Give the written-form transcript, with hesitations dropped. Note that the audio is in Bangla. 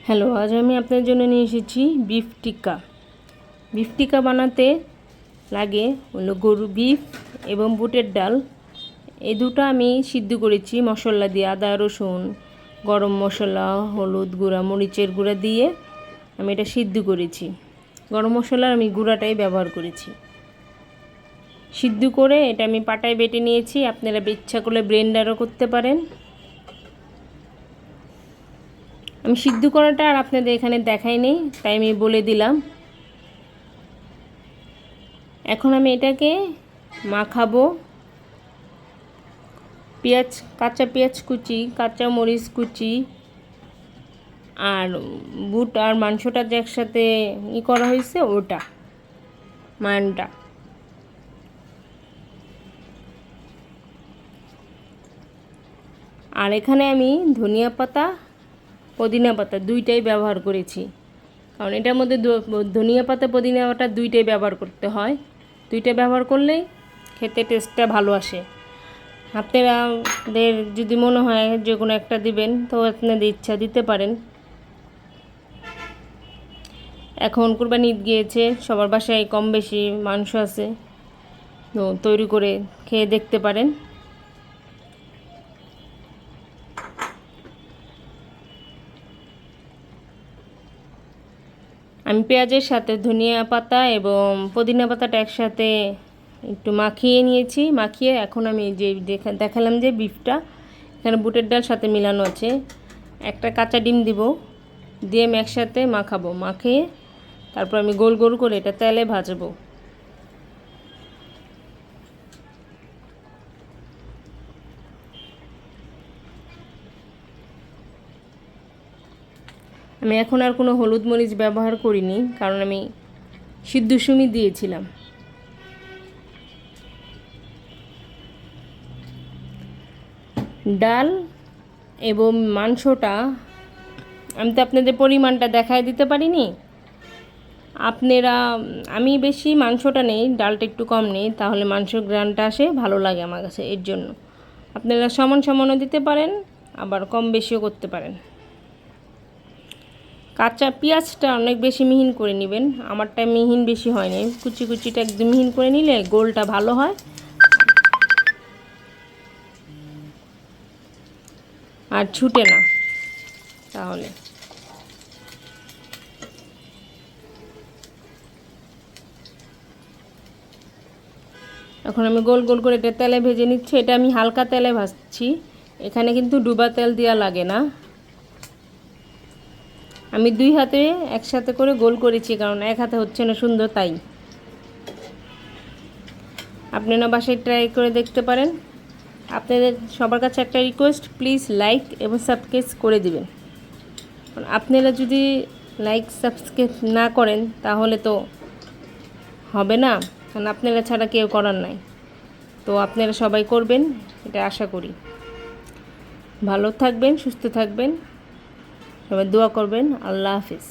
হ্যালো, আজ আমি আপনার জন্য নিয়ে এসেছি বিফ টিক্কা। বিফ টিক্কা বানাতে লাগে হলো গরু বিফ এবং বুটের ডাল। এই দুটো আমি সিদ্ধ করেছি মশলা দিয়ে, আদা রসুন গরম মশলা হলুদ গুঁড়া মরিচের গুঁড়া দিয়ে আমি এটা সিদ্ধ করেছি। গরম মশলার আমি গুঁড়াটাই ব্যবহার করেছি। সিদ্ধ করে এটা আমি পাটায় বেটে নিয়েছি। আপনারা ইচ্ছা করলে ব্লেন্ডারও করতে পারেন। আমি সিদ্ধ করাটা আর আপনাদের এখানে দেখাই নেই, তাই আমি বলে দিলাম। এখন আমি এটাকে মাখাবো। কাঁচা পেঁয়াজ কুচি, কাঁচা মরিচ কুচি আর বুট আর মাংসটা যে একসাথে করা হয়েছে ওটা মানটা। আর এখানে আমি ধনিয়া পাতা পুদিনা পাতা দুইটাই ব্যবহার করেছি, কারণ এটার মধ্যে ধনিয়া পাতা পুদিনা পাতা দুইটাই ব্যবহার করতে হয়। দুইটা ব্যবহার করলেই খেতে টেস্টটা ভালো আসে। আপনাদের যদি মনে হয় যে কোনো একটা দিবেন তো আপনাদের ইচ্ছা দিতে পারেন। এখন কুরবানি ঈদ গিয়েছে, সবার বাসায় কম বেশি মাংস আছে, তো তৈরি করে খেয়ে দেখতে পারেন। আমি পেঁয়াজের সাথে ধনিয়া পাতা এবং পুদিনা পাতাটা একসাথে একটু মাখিয়ে নিয়েছি। মাখিয়ে এখন আমি যে দেখালাম যে বিফটা, এখানে বুটের ডাল সাথে মিলানো আছে, একটা কাঁচা ডিম দিব, দিয়ে আমি একসাথে মাখাবো। মাখিয়ে তারপর আমি গোল গোল করে এটা তেলে ভাজবো। আমি এখন আর কোনো হলুদ মরিচ ব্যবহার করিনি, কারণ আমি সিদ্ধ সুমি দিয়েছিলাম। ডাল এবং মাংসটা আমি তো আপনাদের পরিমাণটা দেখায় দিতে পারিনি। আমি বেশি মাংসটা নেই, ডালটা একটু কম নেই, তাহলে মাংসের গ্রানটা আসে, ভালো লাগে আমার কাছে। এর জন্য আপনারা সমান সমানও দিতে পারেন, আবার কম বেশিও করতে পারেন। কাঁচা পেঁয়াজটা অনেক বেশি মিহিন করে নেবেন, আমারটা মিহিন বেশি হয়নি। কুচি কুচিটা একদম মিহিন করে নিলে গোলটা ভালো হয় আর ছুটে না। তাহলে এখন আমি গোল গোল করে এটা তেলে ভেজে নিচ্ছি। এটা আমি হালকা তেলে ভাজছি, এখানে কিন্তু ডুবা তেল দেওয়া লাগে না। আমি দুই হাতে একসাথে করে গোল করেছি, কারণ এক হাতে হচ্ছে না সুন্দর, তাই। আপনারা বাসায় ট্রাই করে দেখতে পারেন। আপনাদের সবার কাছে একটা রিকোয়েস্ট, প্লিজ লাইক এবং সাবস্ক্রাইব করে দিবেন। আপনারা যদি লাইক সাবস্ক্রাইব না করেন তাহলে তো হবে না, কারণ আপনারা ছাড়া কেউ করার নাই। তো আপনারা সবাই করবেন, এটা আশা করি। ভালো থাকবেন, সুস্থ থাকবেন, সবাই দোয়া করবেন। আল্লাহ হাফিজ।